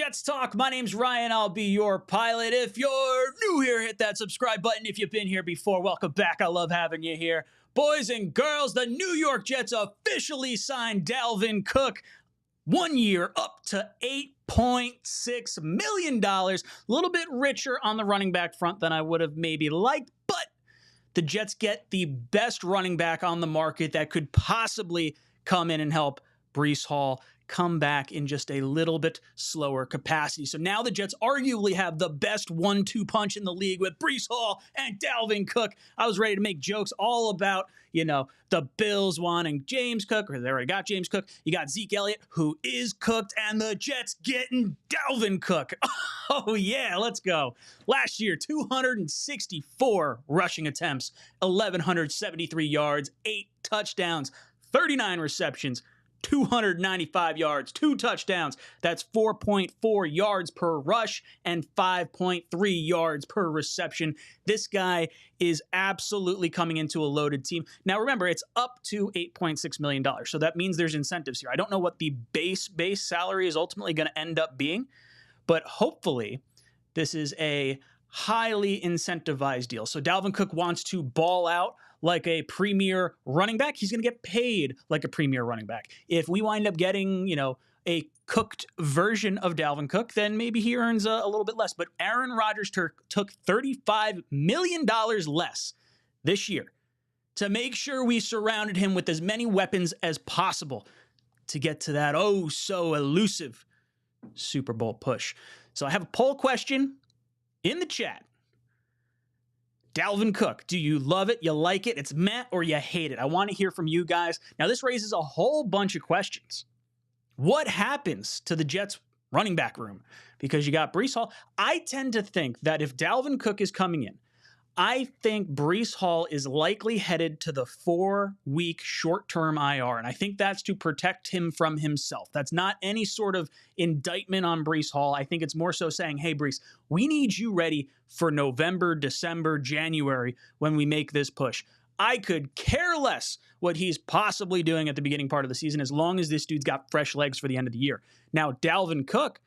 Jets Talk. My name's Ryan. I'll be your pilot. If you're new here, hit that subscribe button. If you've been here before, welcome back. I love having you here. Boys and girls, the New York Jets officially signed Dalvin Cook. 1 year up to $8.6 million. A little bit richer on the running back front than I would have maybe liked, but the Jets get the best running back on the market that could possibly come in and help Breece Hall come back in just a little bit slower capacity. So now the Jets arguably have the best 1-2 punch in the league with Breece Hall and Dalvin Cook. I was ready to make jokes all about, the Bills wanting James Cook, or they already got James Cook. You got Zeke Elliott, who is cooked, and the Jets getting Dalvin Cook. Oh, yeah, let's go. Last year, 264 rushing attempts, 1,173 yards, 8 touchdowns, 39 receptions, 295 yards, 2 touchdowns. That's 4.4 yards per rush and 5.3 yards per reception. This guy is absolutely coming into a loaded team. Now, remember, it's up to $8.6 million. So that means there's incentives here. I don't know what the base salary is ultimately going to end up being, but hopefully this is a highly incentivized deal. So Dalvin Cook wants to ball out like a premier running back. He's going to get paid like a premier running back. If we wind up getting, a cooked version of Dalvin Cook, then maybe he earns a little bit less. But Aaron Rodgers took $35 million less this year to make sure we surrounded him with as many weapons as possible to get to that oh so elusive Super Bowl push. So I have a poll question in the chat. Dalvin Cook, do you love it? You like it? It's meh or you hate it? I want to hear from you guys. Now, this raises a whole bunch of questions. What happens to the Jets running back room? Because you got Breece Hall. I tend to think that if Dalvin Cook is coming in, I think Breece Hall is likely headed to the 4-week short-term IR, and I think that's to protect him from himself. That's not any sort of indictment on Breece Hall. I think it's more so saying, hey, Breece, we need you ready for November, December, January when we make this push. I could care less what he's possibly doing at the beginning part of the season as long as this dude's got fresh legs for the end of the year. Now, Dalvin Cook,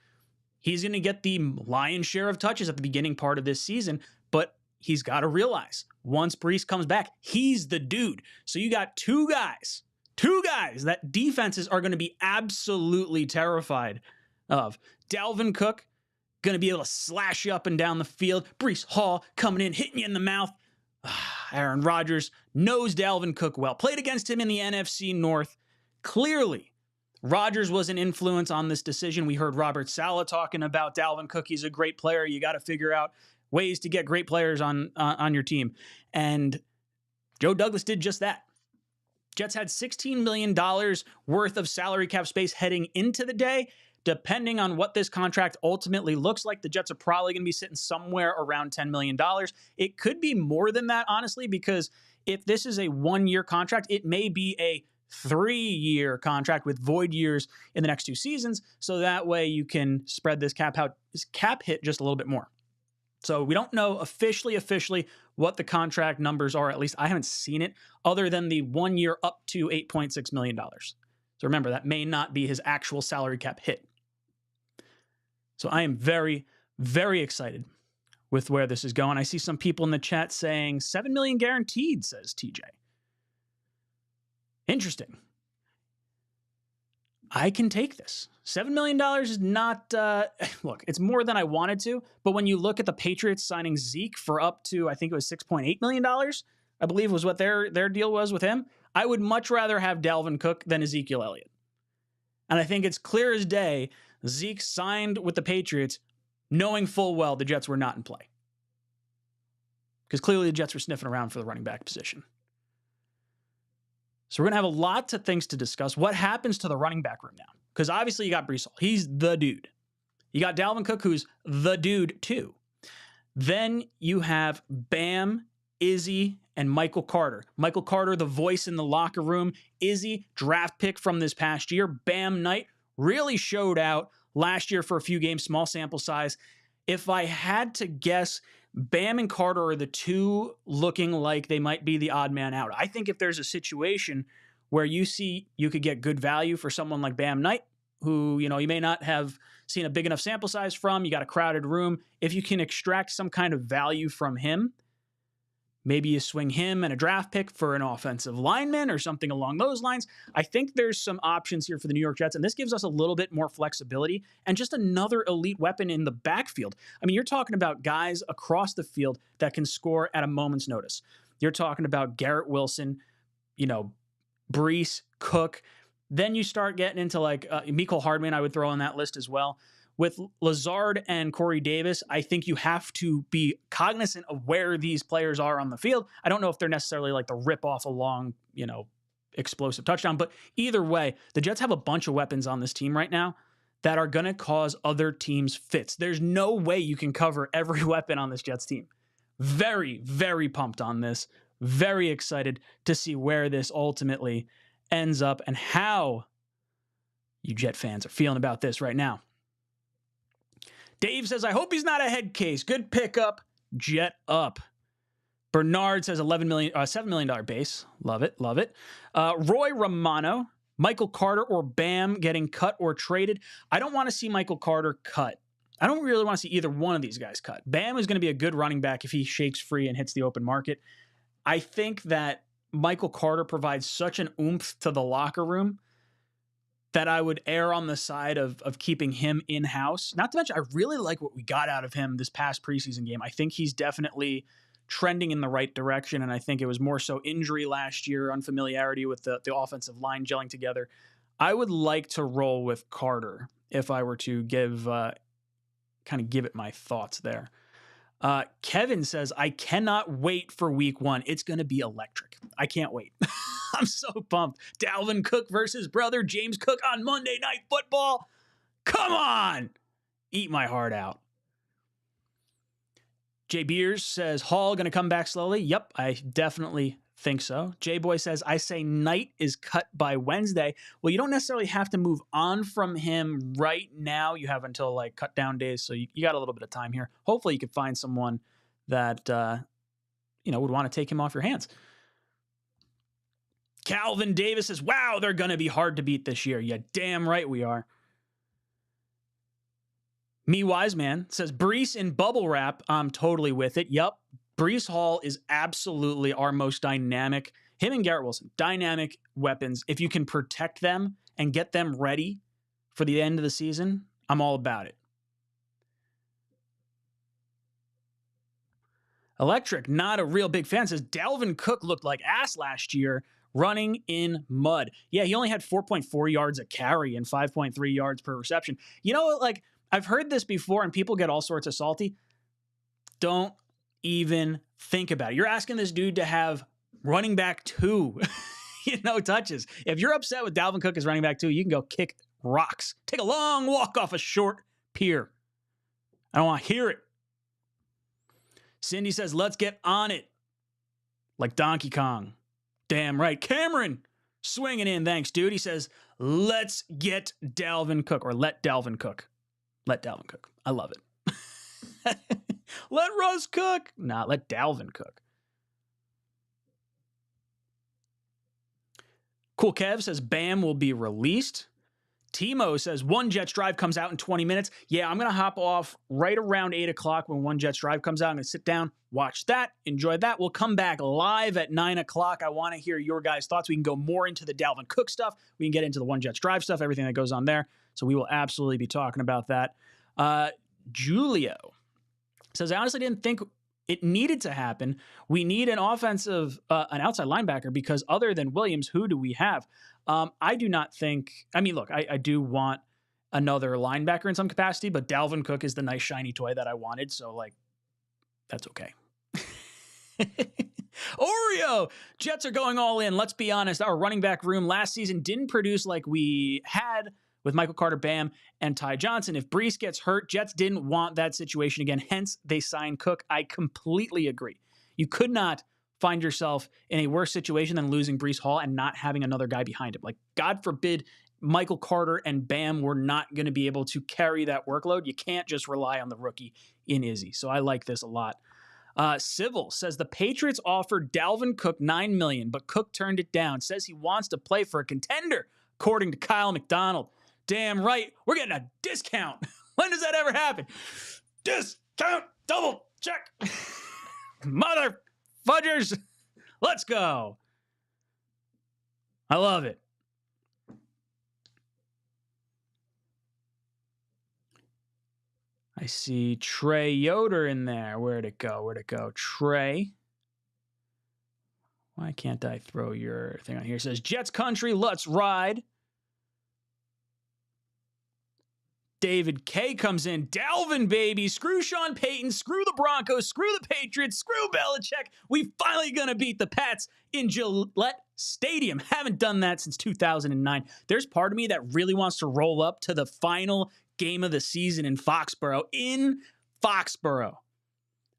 he's going to get the lion's share of touches at the beginning part of this season, but he's got to realize once Breece comes back, he's the dude. So you got two guys that defenses are going to be absolutely terrified of. Dalvin Cook, going to be able to slash you up and down the field. Breece Hall coming in, hitting you in the mouth. Aaron Rodgers knows Dalvin Cook well. Played against him in the NFC North. Clearly, Rodgers was an influence on this decision. We heard Robert Saleh talking about Dalvin Cook. He's a great player. You got to figure out ways to get great players on your team. And Joe Douglas did just that. Jets had $16 million worth of salary cap space heading into the day. Depending on what this contract ultimately looks like, the Jets are probably going to be sitting somewhere around $10 million. It could be more than that, honestly, because if this is a 1-year contract, it may be a 3-year contract with void years in the next 2 seasons. So that way you can spread this cap hit just a little bit more. So we don't know officially what the contract numbers are. At least I haven't seen it other than the 1 year up to $8.6 million. So remember, that may not be his actual salary cap hit. So I am very, very excited with where this is going. I see some people in the chat saying $7 million guaranteed, says TJ. Interesting. I can take this. $7 million is not, look, it's more than I wanted to, but when you look at the Patriots signing Zeke for up to, I think it was $6.8 million, I believe was what their deal was with him, I would much rather have Dalvin Cook than Ezekiel Elliott. And I think it's clear as day, Zeke signed with the Patriots knowing full well the Jets were not in play. Because clearly the Jets were sniffing around for the running back position. So we're going to have a lot of things to discuss. What happens to the running back room now? Because obviously you got Breece Hall. He's the dude. You got Dalvin Cook, who's the dude too. Then you have Bam, Izzy, and Michael Carter. Michael Carter, the voice in the locker room. Izzy, draft pick from this past year. Bam Knight really showed out last year for a few games, small sample size. If I had to guess, Bam and Carter are the two looking like they might be the odd man out. I think if there's a situation where you see you could get good value for someone like Bam Knight, who, you may not have seen a big enough sample size from. You got a crowded room. If you can extract some kind of value from him, maybe you swing him and a draft pick for an offensive lineman or something along those lines. I think there's some options here for the New York Jets, and this gives us a little bit more flexibility and just another elite weapon in the backfield. I mean, you're talking about guys across the field that can score at a moment's notice. You're talking about Garrett Wilson, Brees, Cook. Then you start getting into like Mecole Hardman, I would throw on that list as well. With Lazard and Corey Davis, I think you have to be cognizant of where these players are on the field. I don't know if they're necessarily like the rip off a long, explosive touchdown, but either way, the Jets have a bunch of weapons on this team right now that are going to cause other teams fits. There's no way you can cover every weapon on this Jets team. Very, very pumped on this. Very excited to see where this ultimately ends up and how you Jet fans are feeling about this right now. Dave says, I hope he's not a head case. Good pickup. Jet up. Bernard says $7 million base. Love it. Love it. Roy Romano, Michael Carter or Bam getting cut or traded. I don't want to see Michael Carter cut. I don't really want to see either one of these guys cut. Bam is going to be a good running back if he shakes free and hits the open market. I think that Michael Carter provides such an oomph to the locker room that I would err on the side of keeping him in-house. Not to mention, I really like what we got out of him this past preseason game. I think he's definitely trending in the right direction, and I think it was more so injury last year, unfamiliarity with the offensive line gelling together. I would like to roll with Carter if I were to give it my thoughts there. Kevin says, I cannot wait for week 1. It's going to be electric. I can't wait. I'm so pumped. Dalvin Cook versus brother James Cook on Monday Night Football. Come on. Eat my heart out. Jay Beers says, Hall going to come back slowly. Yep, I definitely think so. Jay Boy says, I say Knight is cut by Wednesday. Well, you don't necessarily have to move on from him right now. You have until like cut down days. So you got a little bit of time here. Hopefully you could find someone that, would want to take him off your hands. Calvin Davis says, wow, they're going to be hard to beat this year. Yeah, damn right we are. Me Wise Man says, Brees in bubble wrap. I'm totally with it. Yup. Brees Hall is absolutely our most dynamic. Him and Garrett Wilson, dynamic weapons. If you can protect them and get them ready for the end of the season, I'm all about it. Electric, not a real big fan, says Dalvin Cook looked like ass last year running in mud. Yeah, he only had 4.4 yards a carry and 5.3 yards per reception. I've heard this before and people get all sorts of salty. Don't even think about it. You're asking this dude to have running back 2, touches. If you're upset with Dalvin Cook as running back 2, you can go kick rocks. Take a long walk off a short pier. I don't want to hear it. Cindy says, let's get on it. Like Donkey Kong. Damn right. Cameron swinging in. Thanks, dude. He says, let's get Dalvin Cook, or let Dalvin cook. Let Dalvin cook. I love it. Let Russ cook. Nah, let Dalvin cook. Cool Kev says Bam will be released. Timo says One Jets Drive comes out in 20 minutes. Yeah, I'm going to hop off right around 8 o'clock when One Jets Drive comes out. I'm going to sit down, watch that, enjoy that. We'll come back live at 9 o'clock. I want to hear your guys' thoughts. We can go more into the Dalvin Cook stuff. We can get into the One Jets Drive stuff, everything that goes on there. So we will absolutely be talking about that. Julio says, I honestly didn't think it needed to happen. We need an offensive, an outside linebacker, because other than Williams, who do we have? I do not think, look, I do want another linebacker in some capacity, but Dalvin Cook is the nice shiny toy that I wanted. So that's okay. Oreo, Jets are going all in. Let's be honest. Our running back room last season didn't produce like we had with Michael Carter, Bam, and Ty Johnson. If Brees gets hurt, Jets didn't want that situation again. Hence, they signed Cook. I completely agree. You could not find yourself in a worse situation than losing Brees Hall and not having another guy behind him. Like, God forbid Michael Carter and Bam were not going to be able to carry that workload. You can't just rely on the rookie in Izzy. So I like this a lot. Civil says the Patriots offered Dalvin Cook $9 million, but Cook turned it down. Says he wants to play for a contender, according to Kyle McDonald. damn right. We're getting a discount. When does that ever happen? Discount double check. Mother fudgers. Let's go. I love it. I see Trey Yoder in there. Where'd it go? Where'd it go? Trey. Why can't I throw your thing on here? It says, Jets country, let's ride. David K comes in. Dalvin, baby. Screw Sean Payton. Screw the Broncos. Screw the Patriots. Screw Belichick. We finally going to beat the Pats in Gillette Stadium. Haven't done that since 2009. There's part of me that really wants to roll up to the final game of the season in Foxborough.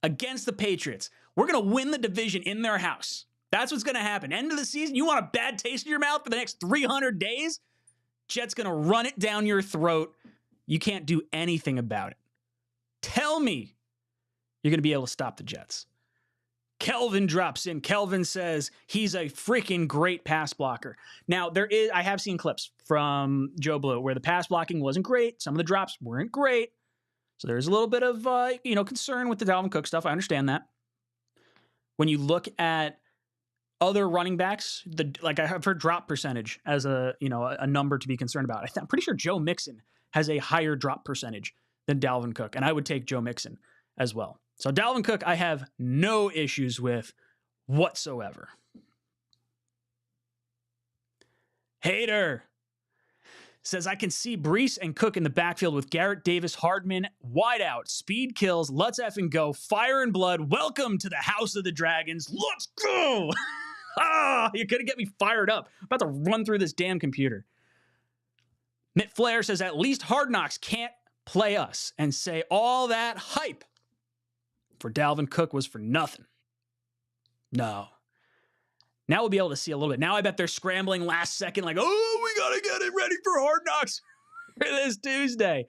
Against the Patriots. We're going to win the division in their house. That's what's going to happen. End of the season, you want a bad taste in your mouth for the next 300 days? Jets going to run it down your throat. You can't do anything about it. Tell me you're going to be able to stop the Jets. Kelvin drops in. Kelvin says he's a freaking great pass blocker. Now, I have seen clips from Joe Blue where the pass blocking wasn't great. Some of the drops weren't great. So there's a little bit of concern with the Dalvin Cook stuff. I understand that. When you look at other running backs, I've heard drop percentage as a number to be concerned about. I'm pretty sure Joe Mixon has a higher drop percentage than Dalvin Cook, and I would take Joe Mixon as well. So Dalvin Cook, I have no issues with whatsoever. Hater says, I can see Breece and Cook in the backfield with Garrett Davis, Hardman, wide out, speed kills, let's effing go, fire and blood, welcome to the House of the Dragons, let's go! You're going to get me fired up. I'm about to run through this damn computer. Mitt Flair says, at least Hard Knocks can't play us and say all that hype for Dalvin Cook was for nothing. No. Now we'll be able to see a little bit. Now I bet they're scrambling last second like, oh, we got to get it ready for Hard Knocks for this Tuesday.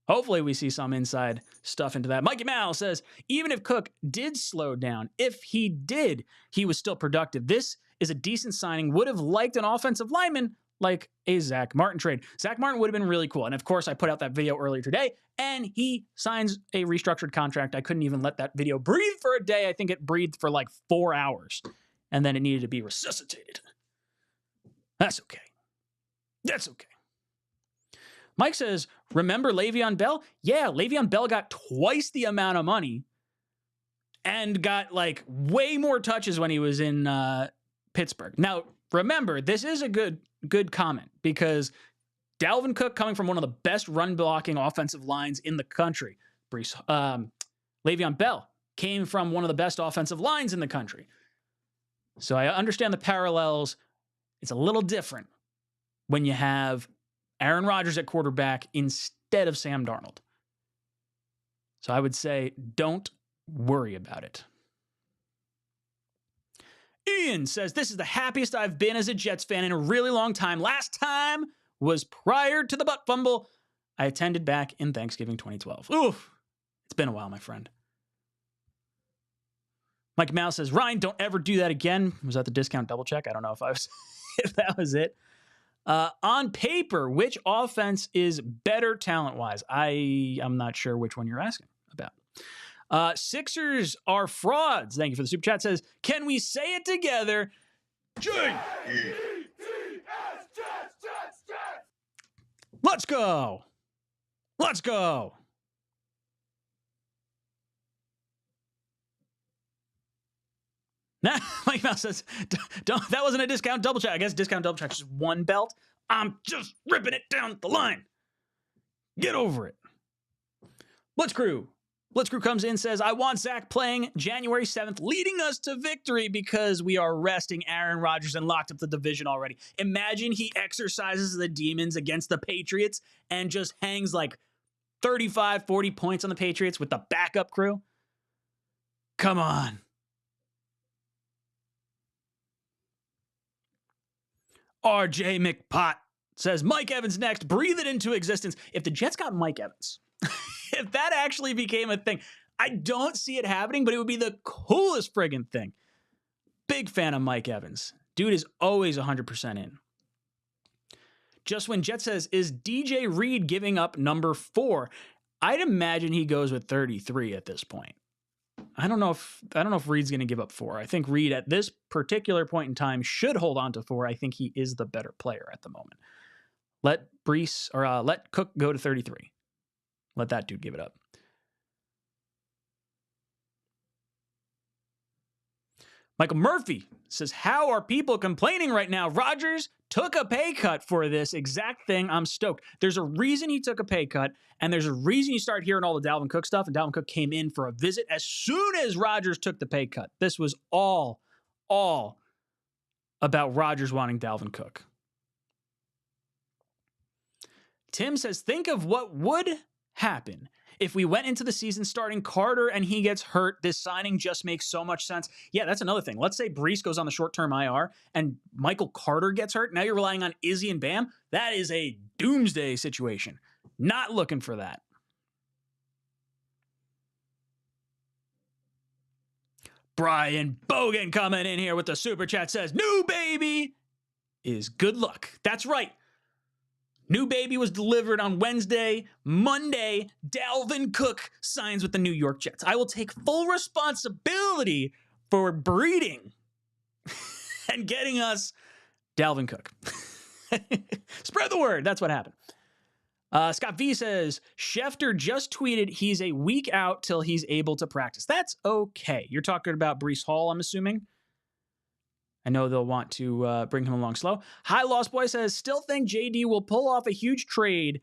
Hopefully we see some inside stuff into that. Mikey Mal says, even if Cook did slow down, if he did, he was still productive. This is a decent signing. Would have liked an offensive lineman like a Zach Martin trade. Zach Martin would have been really cool. And of course, I put out that video earlier today, and he signs a restructured contract. I couldn't even let that video breathe for a day. I think it breathed for like 4 hours, and then it needed to be resuscitated. That's okay. That's okay. Mike says, remember Le'Veon Bell? Yeah, Le'Veon Bell got twice the amount of money and got like way more touches when he was in Pittsburgh. Now, remember, this is a good comment because Dalvin Cook coming from one of the best run blocking offensive lines in the country. Le'Veon Bell came from one of the best offensive lines in the country. So I understand the parallels. It's a little different when you have Aaron Rodgers at quarterback instead of Sam Darnold. So I would say don't worry about it. Ian says, this is the happiest I've been as a Jets fan in a really long time. Last time was prior to the butt fumble I attended back in Thanksgiving 2012. Oof. It's been a while, my friend. Mike Mouse says, Ryan, don't ever do that again. Was that the discount double check? I don't know if that was it. On paper, which offense is better talent-wise? I'm not sure which one you're asking about. Sixers are frauds. Thank you for the super chat. Says, can we say it together? Let's go. Let's go. Nah, Mike Mouse says, don't, that wasn't a discount double check. I guess discount double check is just one belt. I'm just ripping it down the line. Get over it. Blitzcrew comes in, says, I want Zach playing January 7th, leading us to victory because we are resting Aaron Rodgers and locked up the division already. Imagine he exercises the demons against the Patriots and just hangs like 35, 40 points on the Patriots with the backup crew. Come on. RJ McPot says, Mike Evans next. Breathe it into existence. If the Jets got Mike Evans, if that actually became a thing, I don't see it happening, but it would be the coolest friggin' thing. Big fan of Mike Evans. Dude is always 100% in. Just when Jet says, is DJ Reed giving up number 4? I'd imagine he goes with 33 at this point. I don't know if Reed's going to give up 4. I think Reed at this particular point in time should hold on to 4. I think he is the better player at the moment. Let Cook go to 33. Let that dude give it up. Michael Murphy says, how are people complaining right now? Rodgers took a pay cut for this exact thing. I'm stoked. There's a reason he took a pay cut, and there's a reason you start hearing all the Dalvin Cook stuff, and Dalvin Cook came in for a visit as soon as Rodgers took the pay cut. This was all about Rodgers wanting Dalvin Cook. Tim says, think of what would happen if we went into the season starting Carter and he gets hurt. This signing just makes so much sense. Yeah, that's another thing. Let's say Breece goes on the short-term IR and Michael Carter gets hurt. Now you're relying on Izzy and Bam. That is a doomsday situation. Not looking for that. Brian Bogan coming in here with the super chat says, new baby is good luck. That's right. New baby was delivered on Wednesday. Monday, Dalvin Cook signs with the New York Jets. I will take full responsibility for breeding and getting us Dalvin Cook. Spread the word. That's what happened. Scott V says, Schefter just tweeted he's a week out till he's able to practice. That's okay. You're talking about Breece Hall, I'm assuming. I know they'll want to bring him along slow. High Lost Boy says, still think JD will pull off a huge trade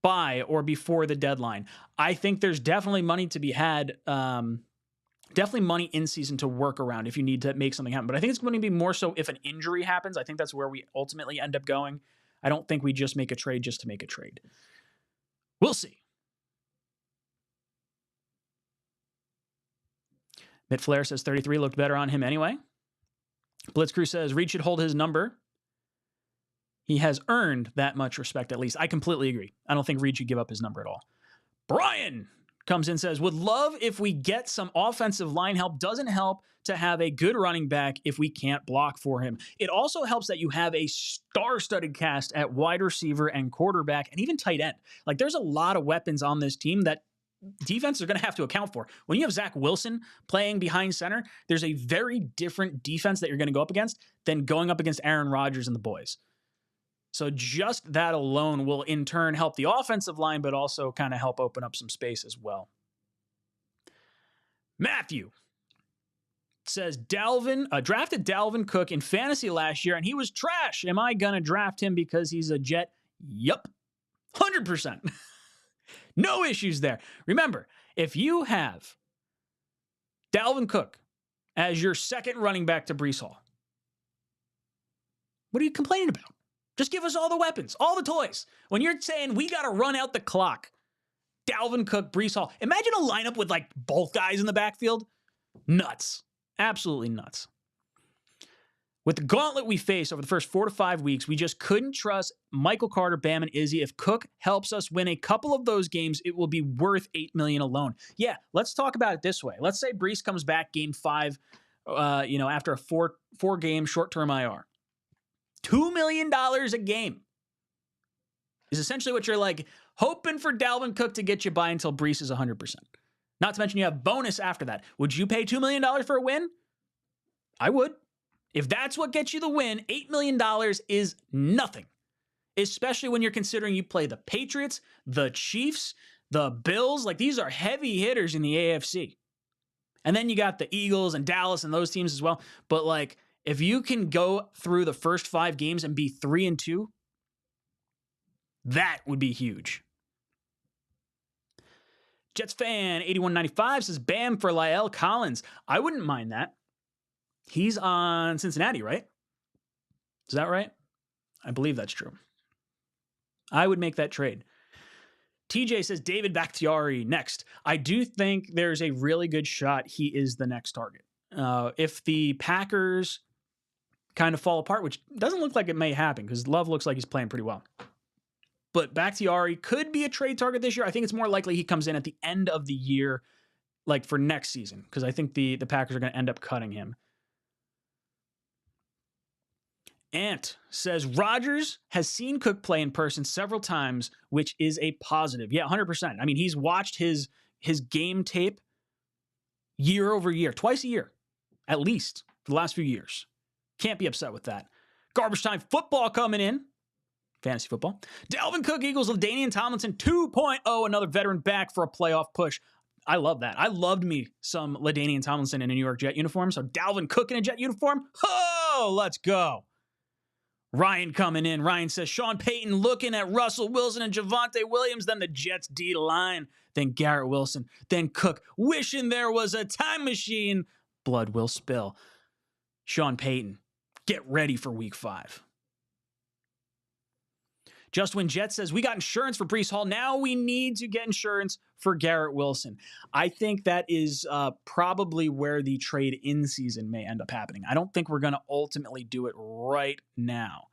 by or before the deadline. I think there's definitely money to be had. Definitely money in season to work around if you need to make something happen. But I think it's going to be more so if an injury happens. I think that's where we ultimately end up going. I don't think we just make a trade just to make a trade. We'll see. Mitt Flair says 33 looked better on him anyway. Blitzcrew says Reed should hold his number. He has earned that much respect, at least. I completely agree. I don't think Reed should give up his number at all. Brian comes in and says, would love if we get some offensive line help. Doesn't help to have a good running back if we can't block for him. It also helps that you have a star-studded cast at wide receiver and quarterback and even tight end. Like, there's a lot of weapons on this team that defense are going to have to account for. When you have Zach Wilson playing behind center, there's a very different defense that you're going to go up against than going up against Aaron Rodgers and the boys. So just that alone will in turn help the offensive line, but also kind of help open up some space as well. Matthew says drafted Dalvin Cook in fantasy last year and he was trash. Am I going to draft him because he's a Jet? Yup. 100%. No issues there. Remember, if you have Dalvin Cook as your second running back to Breece Hall, what are you complaining about? Just give us all the weapons, all the toys. When you're saying we got to run out the clock, Dalvin Cook, Breece Hall. Imagine a lineup with like both guys in the backfield. Nuts. Absolutely nuts. With the gauntlet we face over the first 4 to 5 weeks, we just couldn't trust Michael Carter, Bam, and Izzy. If Cook helps us win a couple of those games, it will be worth $8 million alone. Yeah, let's talk about it this way. Let's say Breece comes back game 5, after a four-game short-term IR. $2 million a game is essentially what you're like hoping for Dalvin Cook to get you by until Breece is 100%. Not to mention you have bonus after that. Would you pay $2 million for a win? I would. If that's what gets you the win, $8 million is nothing, especially when you're considering you play the Patriots, the Chiefs, the Bills. Like, these are heavy hitters in the AFC. And then you got the Eagles and Dallas and those teams as well. But, like, if you can go through the first 5 games and be 3-2, that would be huge. Jets fan 8195 says Bam for La'el Collins. I wouldn't mind that. He's on Cincinnati, right? Is that right? I believe that's true. I would make that trade. TJ says David Bakhtiari next. I do think there's a really good shot he is the next target. If the Packers kind of fall apart, which doesn't look like it may happen because Love looks like he's playing pretty well. But Bakhtiari could be a trade target this year. I think it's more likely he comes in at the end of the year, like for next season, because I think the Packers are going to end up cutting him. Ant says Rodgers has seen Cook play in person several times, which is a positive. Yeah, 100%. I mean, he's watched his game tape year over year, twice a year, at least for the last few years. Can't be upset with that. Garbage time football coming in. Fantasy football. Dalvin Cook equals LaDainian Tomlinson 2.0, another veteran back for a playoff push. I love that. I loved me some LaDainian Tomlinson in a New York Jet uniform. So Dalvin Cook in a Jet uniform. Oh, let's go. Ryan coming in. Ryan says, Sean Payton looking at Russell Wilson and Javonte Williams, then the Jets D-line, then Garrett Wilson, then Cook, wishing there was a time machine. Blood will spill. Sean Payton, get ready for week 5. Just When Jet says, we got insurance for Breece Hall. Now we need to get insurance for Garrett Wilson. I think that is probably where the trade in season may end up happening. I don't think we're going to ultimately do it right now.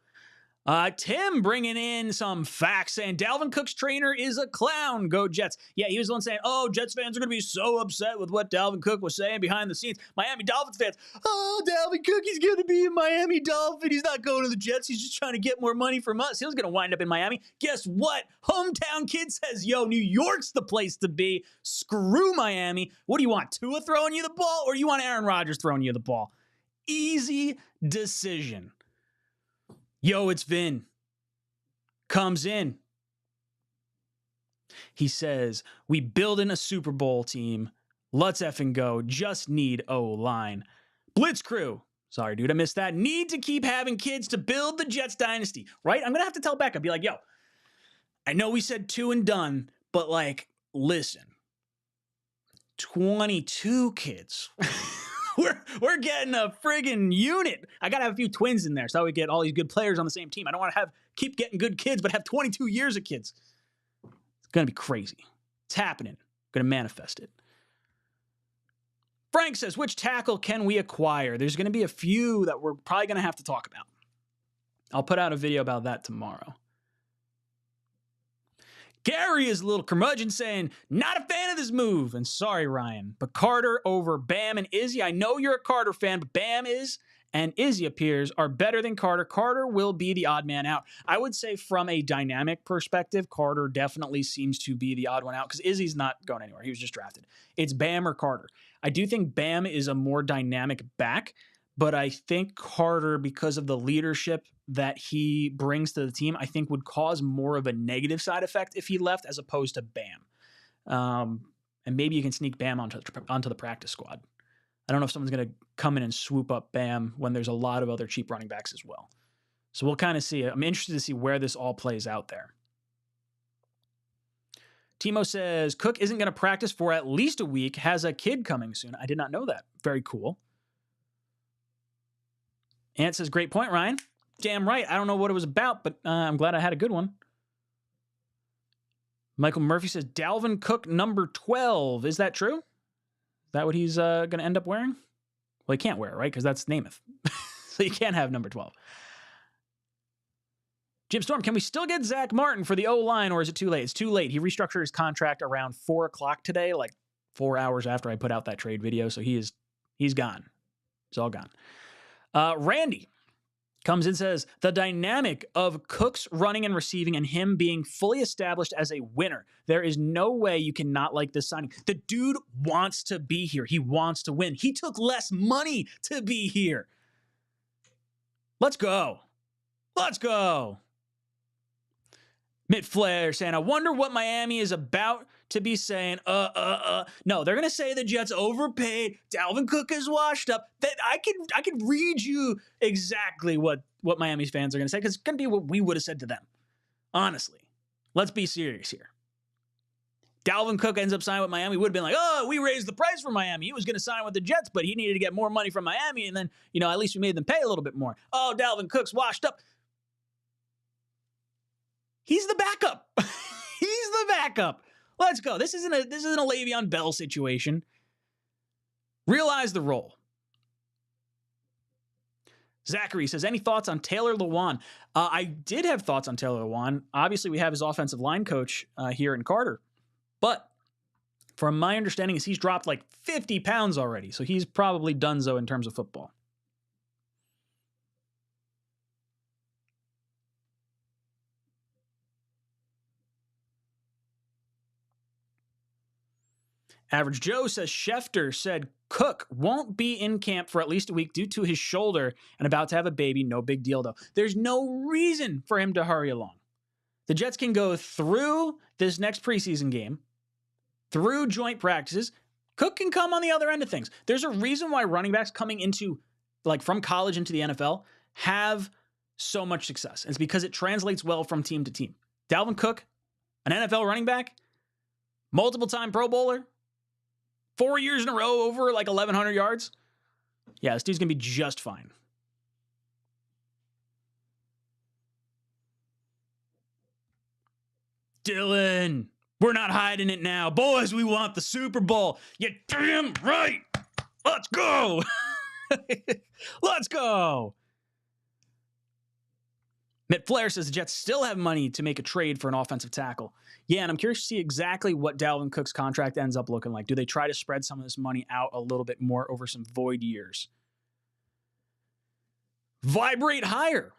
Tim bringing in some facts saying Dalvin Cook's trainer is a clown. Go Jets. Yeah, he was the one saying, oh, Jets fans are going to be so upset with what Dalvin Cook was saying behind the scenes. Miami Dolphins fans, oh, Dalvin Cook, he's going to be a Miami Dolphin. He's not going to the Jets. He's just trying to get more money from us. He was going to wind up in Miami. Guess what? Hometown kid says, yo, New York's the place to be. Screw Miami. What do you want? Tua throwing you the ball, or you want Aaron Rodgers throwing you the ball? Easy decision. Yo, it's Vin. Comes in. He says, we building a Super Bowl team. Let's effing go. Just need O-line. Blitz crew. Sorry, dude, I missed that. Need to keep having kids to build the Jets dynasty. Right? I'm going to have to tell Becca, be like, yo, I know we said 2 and done, but like, listen. 22 kids. We're getting a friggin' unit. I got to have a few twins in there so we get all these good players on the same team. I don't want to keep getting good kids, but have 22 years of kids. It's going to be crazy. It's happening. I'm going to manifest it. Frank says, which tackle can we acquire? There's going to be a few that we're probably going to have to talk about. I'll put out a video about that tomorrow. Gary is a little curmudgeon saying, not a fan of this move. And sorry, Ryan, but Carter over Bam and Izzy. I know you're a Carter fan, but Bam is and Izzy appears are better than Carter. Carter will be the odd man out. I would say from a dynamic perspective, Carter definitely seems to be the odd one out because Izzy's not going anywhere. He was just drafted. It's Bam or Carter. I do think Bam is a more dynamic back, but I think Carter, because of the leadership that he brings to the team, I think would cause more of a negative side effect if he left as opposed to Bam. And maybe you can sneak Bam onto the practice squad. I don't know if someone's going to come in and swoop up Bam when there's a lot of other cheap running backs as well. So we'll kind of see. I'm interested to see where this all plays out there. Timo says, Cook isn't going to practice for at least a week, has a kid coming soon. I did not know that. Very cool. Ant says, great point, Ryan. Damn right. I don't know what it was about, but I'm glad I had a good one. Michael Murphy says, Dalvin Cook number 12. Is that true? Is that what he's going to end up wearing? Well, he can't wear it, right? Because that's Namath. So you can't have number 12. Jim Storm, can we still get Zach Martin for the O-line, or is it too late? It's too late. He restructured his contract around 4 o'clock today, like 4 hours after I put out that trade video. So he's gone. It's all gone. Randy comes in and says, the dynamic of Cook's running and receiving and him being fully established as a winner. There is no way you cannot like this signing. The dude wants to be here. He wants to win. He took less money to be here. Let's go. Let's go. Mitt Flair saying, I wonder what Miami is about to be saying, No, they're going to say the Jets overpaid. Dalvin Cook is washed up. That I can read you exactly what Miami's fans are going to say because it's going to be what we would have said to them. Honestly, let's be serious here. Dalvin Cook ends up signing with Miami. Would have been like, oh, we raised the price for Miami. He was going to sign with the Jets, but he needed to get more money from Miami. And then, at least we made them pay a little bit more. Oh, Dalvin Cook's washed up. He's the backup. He's the backup. Let's go. This isn't a Le'Veon Bell situation. Realize the role. Zachary says, any thoughts on Taylor Lewan? I did have thoughts on Taylor Lewan. Obviously, we have his offensive line coach here in Carter. But from my understanding is he's dropped like 50 pounds already. So he's probably donezo in terms of football. Average Joe says Schefter said Cook won't be in camp for at least a week due to his shoulder and about to have a baby. No big deal, though. There's no reason for him to hurry along. The Jets can go through this next preseason game, through joint practices. Cook can come on the other end of things. There's a reason why running backs coming into, like from college into the NFL, have so much success. And it's because it translates well from team to team. Dalvin Cook, an NFL running back, multiple-time Pro Bowler, 4 years in a row over like 1,100 yards. Yeah, this dude's going to be just fine. Dylan, we're not hiding it now. Boys, we want the Super Bowl. You damn right. Let's go. Let's go. Mitt Flair says the Jets still have money to make a trade for an offensive tackle. Yeah, and I'm curious to see exactly what Dalvin Cook's contract ends up looking like. Do they try to spread some of this money out a little bit more over some void years? Vibrate higher.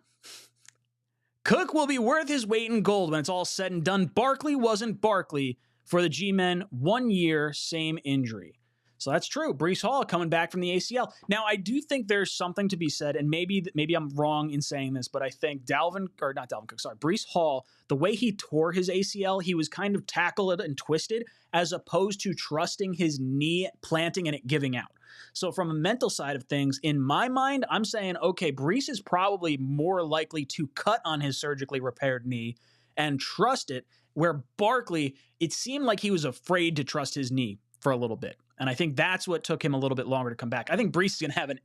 Cook will be worth his weight in gold when it's all said and done. Barkley wasn't Barkley for the G-Men. 1 year, same injury. So that's true. Breece Hall coming back from the ACL. Now, I do think there's something to be said, and maybe I'm wrong in saying this, but I think Breece Hall, the way he tore his ACL, he was kind of tackled and twisted as opposed to trusting his knee planting and it giving out. So from a mental side of things, in my mind, I'm saying, okay, Breece is probably more likely to cut on his surgically repaired knee and trust it, where Barkley, it seemed like he was afraid to trust his knee for a little bit. And I think that's what took him a little bit longer to come back. I think Breece is going to have an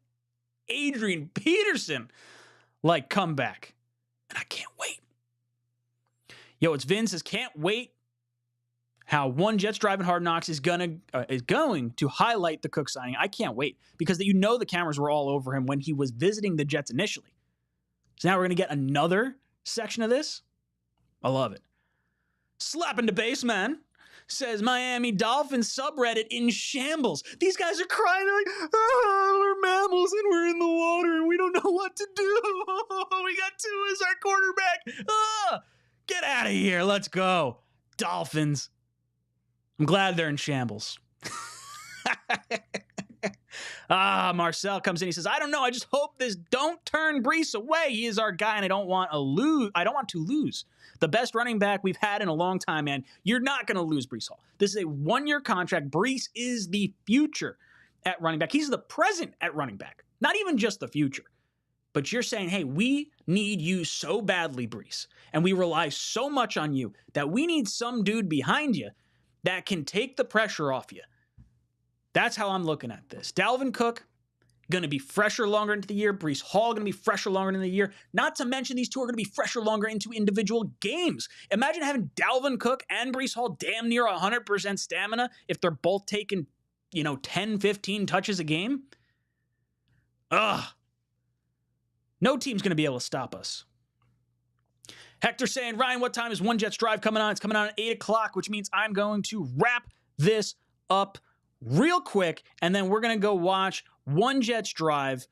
Adrian Peterson-like comeback. And I can't wait. Yo, it's Vin says, can't wait how One Jets Driving Hard Knocks is going to highlight the Cook signing. I can't wait because the cameras were all over him when he was visiting the Jets initially. So now we're going to get another section of this. I love it. Slapping the base, man. Says Miami Dolphins subreddit in shambles. These guys are crying like, we're mammals and we're in the water and we don't know what to do. We got Tua as our quarterback. Get out of here. Let's go. Dolphins. I'm glad they're in shambles. Marcel comes in. He says, I don't know. I just hope this don't turn Breece away. He is our guy and I don't want to lose. The best running back we've had in a long time, man. You're not going to lose Breece Hall. This is a one-year contract. Breece is the future at running back. He's the present at running back. Not even just the future. But you're saying, hey, we need you so badly, Breece. And we rely so much on you that we need some dude behind you that can take the pressure off you. That's how I'm looking at this. Dalvin Cook, going to be fresher longer into the year. Breece Hall going to be fresher longer into the year. Not to mention these two are going to be fresher longer into individual games. Imagine having Dalvin Cook and Breece Hall damn near 100% stamina if they're both taking, 10, 15 touches a game. No team's going to be able to stop us. Hector saying, Ryan, what time is One Jets Drive coming on? It's coming on at 8 o'clock, which means I'm going to wrap this up real quick, and then we're going to go watch One Jets Drive,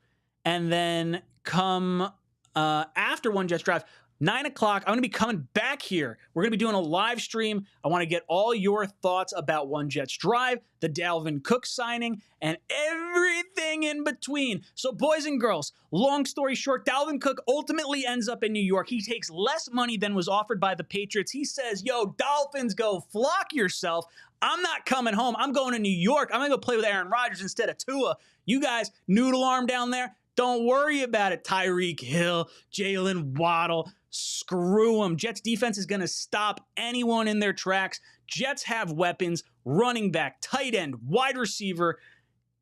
and then come after One Jets Drive, 9 o'clock, I'm going to be coming back here. We're going to be doing a live stream. I want to get all your thoughts about One Jets Drive, the Dalvin Cook signing, and everything in between. So boys and girls, long story short, Dalvin Cook ultimately ends up in New York. He takes less money than was offered by the Patriots. He says, yo, Dolphins, go flock yourself. I'm not coming home. I'm going to New York. I'm going to go play with Aaron Rodgers instead of Tua. You guys, noodle arm down there, don't worry about it. Tyreek Hill, Jalen Waddle, screw them. Jets defense is going to stop anyone in their tracks. Jets have weapons, running back, tight end, wide receiver.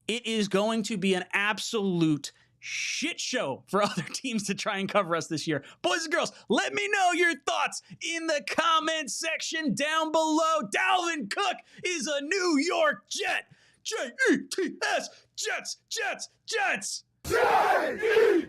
It is going to be an absolute shit show for other teams to try and cover us this year. Boys and girls, let me know your thoughts in the comment section down below. Dalvin Cook is a New York Jet. J-E-T-S, Jets, Jets, Jets. J-E-T